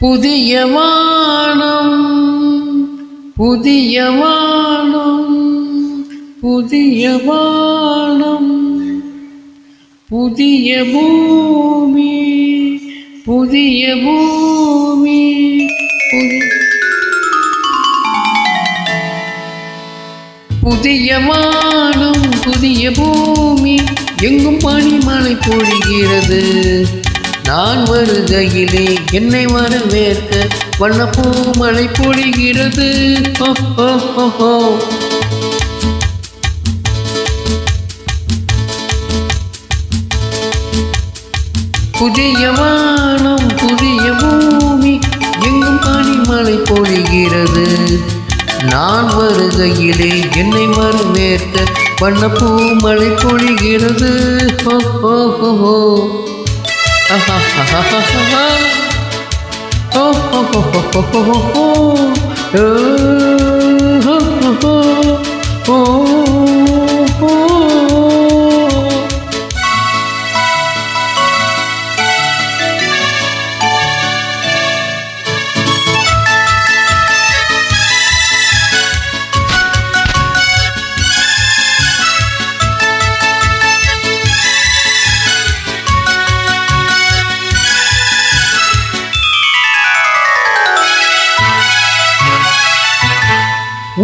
புதிய வானம் புதிய வானம் புதிய வானம் புதிய பூமி புதிய பூமி புதிய வானம் புதிய பூமி எங்கும் பனிமழை பொழிகிறது. நான் வருகையிலே என்னை வரவேற்க வண்ணப்பூ மழை பொழிகிறது. புதிய வானம் புதிய பூமி எங்கும் பனிமழை பொழிகிறது. நான் வருகையிலே என்னை வரவேற்க வண்ணப்பூ மழை பொழிகிறது.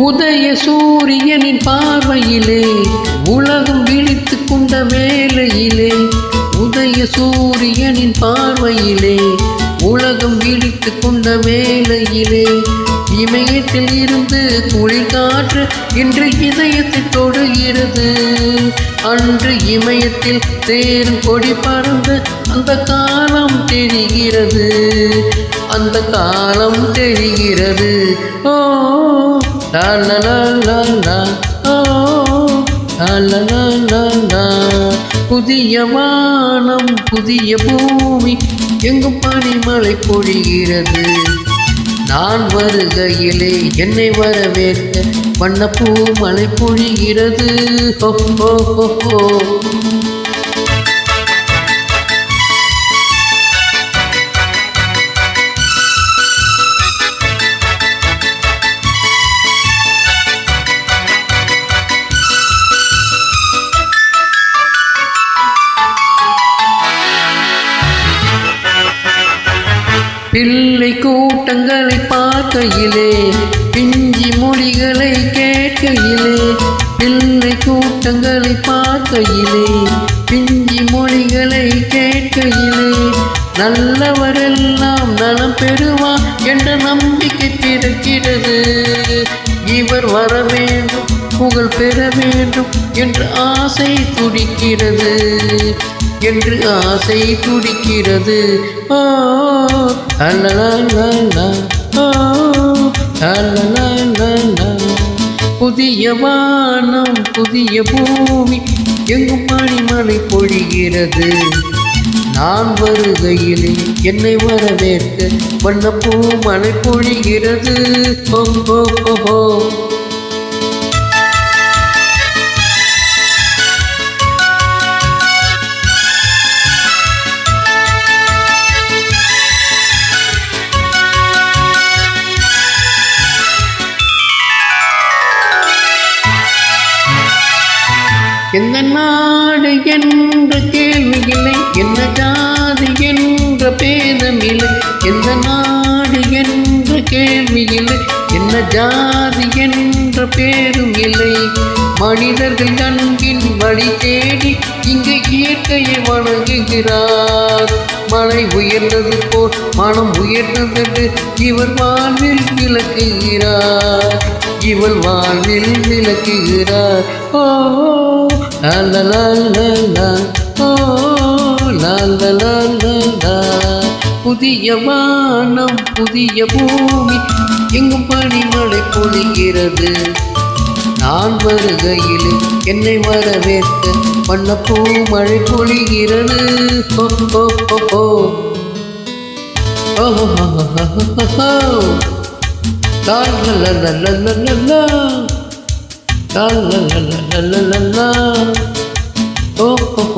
உதய சூரியனின் பார்வையிலே உலகம் விழித்து கொண்ட வேளையிலே, உதய சூரியனின் பார்வையிலே உலகம் விழித்து கொண்ட வேளையிலே, இமயத்தில் இருந்து குளிர் காற்று இன்று இதயத்தை தொடுகிறது. அன்று இமயத்தில் தேரும் கொடி பறந்து அந்த காலம் தெரிகிறது, அந்த காலம் தெரிகிறது. ஓ லா லா லா லா லா, ஓ லா லா லா லா லா. புதிய வானம் புதிய பூமி எங்கும் பனிமழை பொழிகிறது. நான் வருகையிலே என்னை வரவேற்க வண்ணப்பூ மழை பொழிகிறது. ஹோ ஹோ ஹோ ஹோ. பிள்ளை கூட்டங்களை பார்க்கையிலே பிஞ்சி மொழிகளை கேட்கையிலே, பிள்ளை கூட்டங்களை பார்க்கையிலே பிஞ்சி மொழிகளை கேட்கையிலே, நல்லவரெல்லாம் நலம் பெறுவார் என்ற நம்பிக்கை பிறக்கிறது. இவர் வர வேண்டும் புகழ் பெற வேண்டும் என்று ஆசை துடிக்கிறது, என்று ஆசை துடிக்கிறது. ஓ அல்லலலலா, ஓ அல்லலலலா. புதிய வானம் புதிய பூமி எங்கும் பனிமழை பொழிகிறது. நான் வருகையிலே என்னை வரவேற்க வண்ணப்பூ மழை பொழிகிறது. ஹோ ஹோ ஹோ ஹோ. எந்த நாடு என்ற கேள்வி இல்லை, என்ன ஜாதி என்ற பேதம் இல்லை. எந்த நாடு என்ற கேள்வி இல்லை, என்ன ஜாதி என்ற பேரும் இல்லை. மனிதர்கள் அன்பின் வழி தேடி இங்கு இயற்கையை வணங்குகிறார். மலை உயர்ந்தது போல் மனம் உயர்ந்தது இவர் வாழ்வில் விளக்குகிறார், இவள் வாழ்வில் விளக்குகிறார். ஓ லா லா லா லா, ஓ லா லா லா லா. புதிய வானம் புதிய பூமி எங்கும் பனிமழை பொழிகிறது. நான் வருகையிலே என்னை வரவேற்க வண்ணப்பூ மழை பொழிகிறது. ஹோ ஹோ ஹோ ஹோ. ஓ ஹோ ஹோ ஹோ ஹோ. லா லா லா லா லா லா லா. La la la la la la la. Oh oh